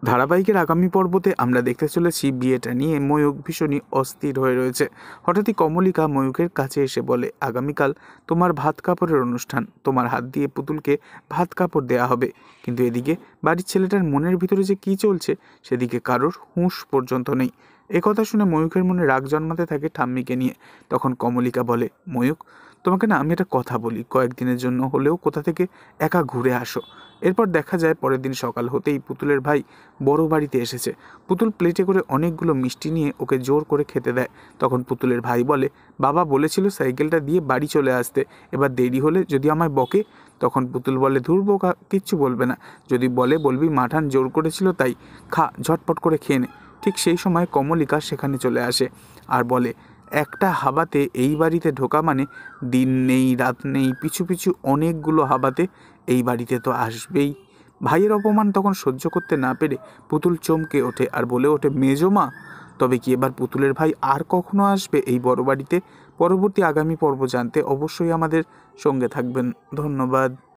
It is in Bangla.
ধারাবাহিকের আগামী পর্বতে আমরা দেখতে চলেছি বিয়েটা নিয়ে ময়ূক ভীষণই অস্থির হয়ে রয়েছে। হঠাৎই কমলিকা ময়ূকের কাছে এসে বলে, আগামীকাল তোমার ভাত কাপড়ের অনুষ্ঠান, তোমার হাত দিয়ে পুতুলকে ভাত কাপড় দেয়া হবে। কিন্তু এদিকে বাড়ির ছেলেটার মনের ভিতরে যে কী চলছে সেদিকে কারোর হুঁশ পর্যন্ত নেই। কথা শুনে ময়ূকের মনে রাগ জন্মাতে থাকে ঠাম্মিকে নিয়ে। তখন কমলিকা বলে, ময়ূক, তোমাকে না আমি একটা কথা বলি, কয়েকদিনের জন্য হলেও কোথা থেকে একা ঘুরে আসো। এরপর দেখা যায় পরের দিন সকাল হতেই পুতুলের ভাই বড় বাড়িতে এসেছে। পুতুল প্লেটে করে অনেকগুলো মিষ্টি নিয়ে ওকে জোর করে খেতে দেয়। তখন পুতুলের ভাই বলে, বাবা বলেছিল সাইকেলটা দিয়ে বাড়ি চলে আসতে, এবার দেরি হলে যদি আমায় বকে। তখন পুতুল বলে, ধুর বোকা, কিচ্ছু বলবে না, যদি বলে বলবি মাঠান জোর করেছিল তাই, খা ঝটপট করে খেয়ে নে। ঠিক সেই সময় কমলিকা সেখানে চলে আসে আর বলে, একটা হাবাতে এই বাড়িতে ঢোকা মানে দিন নেই রাত নেই, পিছু পিছু অনেকগুলো হাবাতে এই বাড়িতে তো আসবেই। ভাইয়ের অপমান তখন সহ্য করতে না পেরে পুতুল চমকে ওঠে আর বলে ওঠে, মেজো মা, তবে কি এবার পুতুলের ভাই আর কখনো আসবে এই বড় বাড়িতে? পরবর্তী আগামী পর্ব জানতে অবশ্যই আমাদের সঙ্গে থাকবেন। ধন্যবাদ।